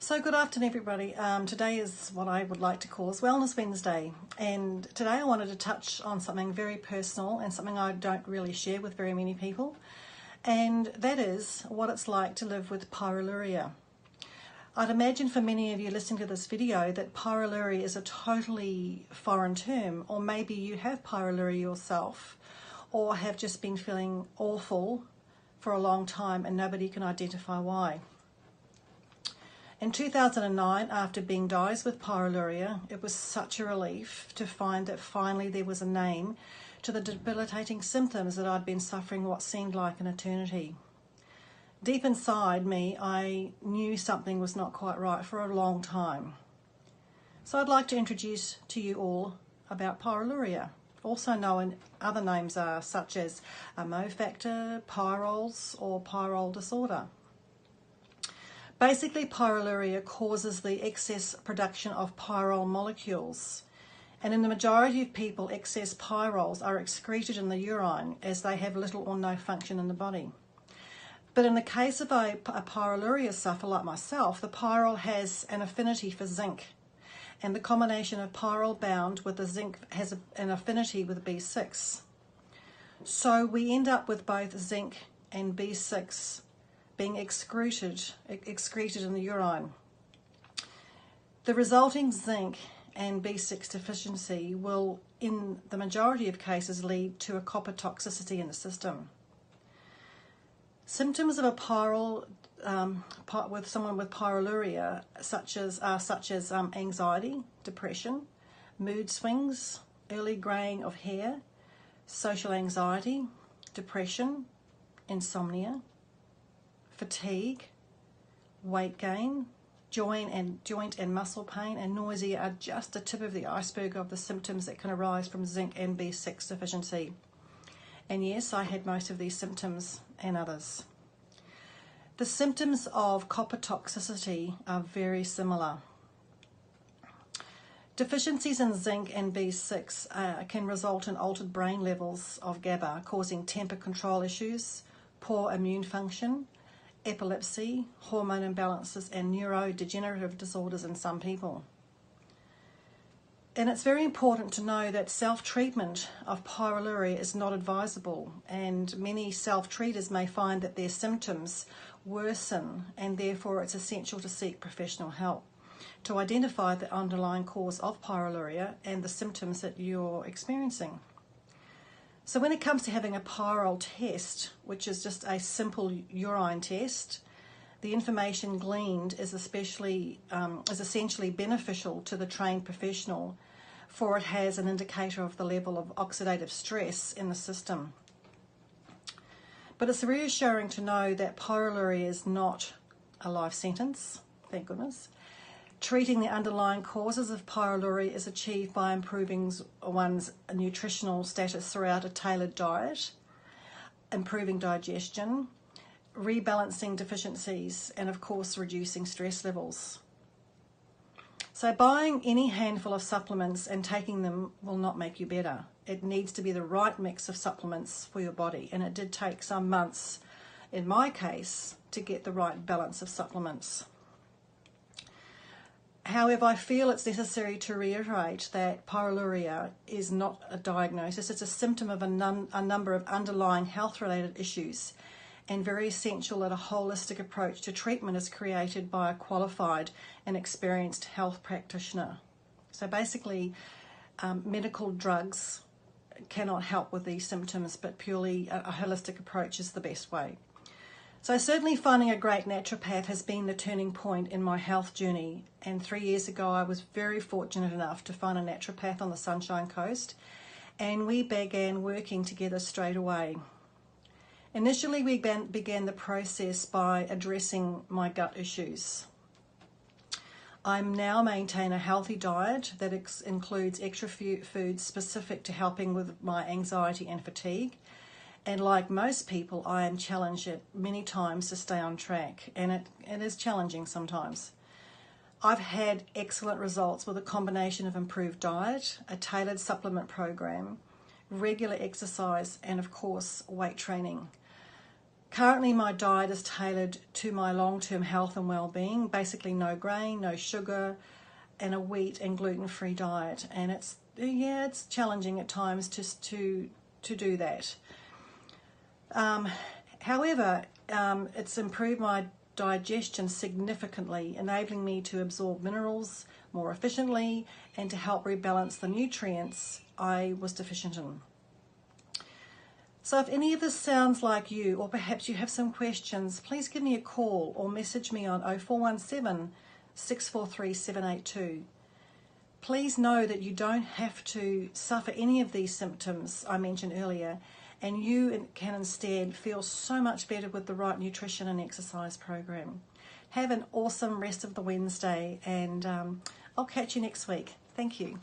So good afternoon everybody. Today is what I would like to call Wellness Wednesday, and today I wanted to touch on something very personal and something I don't really share with very many people, and that is what it's like to live with pyroluria. I'd imagine for many of you listening to this video that pyroluria is a totally foreign term, or maybe you have pyroluria yourself or have just been feeling awful for a long time and nobody can identify why. In 2009, after being diagnosed with pyroluria, it was such a relief to find that finally there was a name to the debilitating symptoms that I'd been suffering what seemed like an eternity. Deep inside me, I knew something was not quite right for a long time. So I'd like to introduce to you all about pyroluria, also known other names are such as a Mo factor, Pyrrole's or Pyrrole Disorder. Basically, pyroluria causes the excess production of pyrrole molecules, and in the majority of people, excess pyrroles are excreted in the urine as they have little or no function in the body. But in the case of a pyroluria sufferer like myself, the pyrrole has an affinity for zinc, and the combination of pyrrole bound with the zinc has an affinity with B6. So we end up with both zinc and B6 being excreted in the urine. The resulting zinc and B6 deficiency will, in the majority of cases, lead to a copper toxicity in the system. Symptoms of a with someone with pyroluria such as anxiety, depression, mood swings, early greying of hair, social anxiety, depression, insomnia, fatigue, weight gain, joint and muscle pain, and nausea are just the tip of the iceberg of the symptoms that can arise from zinc and B6 deficiency. And yes, I had most of these symptoms and others. The symptoms of copper toxicity are very similar. Deficiencies in zinc and B6 can result in altered brain levels of GABA, causing temper control issues, poor immune function, epilepsy, hormone imbalances, and neurodegenerative disorders in some people. And it's very important to know that self-treatment of pyroluria is not advisable, and many self-treaters may find that their symptoms worsen, and therefore it's essential to seek professional help to identify the underlying cause of pyroluria and the symptoms that you're experiencing. So when it comes to having a Pyrrole test, which is just a simple urine test, the information gleaned is essentially beneficial to the trained professional, for it has an indicator of the level of oxidative stress in the system. But it's reassuring to know that pyroluria is not a life sentence, thank goodness. Treating the underlying causes of pyroluria is achieved by improving one's nutritional status throughout a tailored diet, improving digestion, rebalancing deficiencies, and of course reducing stress levels. So buying any handful of supplements and taking them will not make you better. It needs to be the right mix of supplements for your body, and it did take some months, in my case, to get the right balance of supplements. However, I feel it's necessary to reiterate that pyroluria is not a diagnosis. It's a symptom of a number of underlying health-related issues, and very essential that a holistic approach to treatment is created by a qualified and experienced health practitioner. So basically, medical drugs cannot help with these symptoms, but purely a holistic approach is the best way. So certainly finding a great naturopath has been the turning point in my health journey, and 3 years ago I was very fortunate enough to find a naturopath on the Sunshine Coast, and we began working together straight away. Initially we began the process by addressing my gut issues. I now maintain a healthy diet that includes extra foods specific to helping with my anxiety and fatigue. And like most people, I am challenged at many times to stay on track, and it is challenging sometimes. I've had excellent results with a combination of improved diet, a tailored supplement program, regular exercise, and of course, weight training. Currently my diet is tailored to my long-term health and well-being, basically no grain, no sugar, and a wheat and gluten-free diet. And it's challenging at times to do that. However, it's improved my digestion significantly, enabling me to absorb minerals more efficiently and to help rebalance the nutrients I was deficient in. So if any of this sounds like you, or perhaps you have some questions, please give me a call or message me on 0417 643 782. Please know that you don't have to suffer any of these symptoms I mentioned earlier, and you can instead feel so much better with the right nutrition and exercise program. Have an awesome rest of the Wednesday, and I'll catch you next week. Thank you.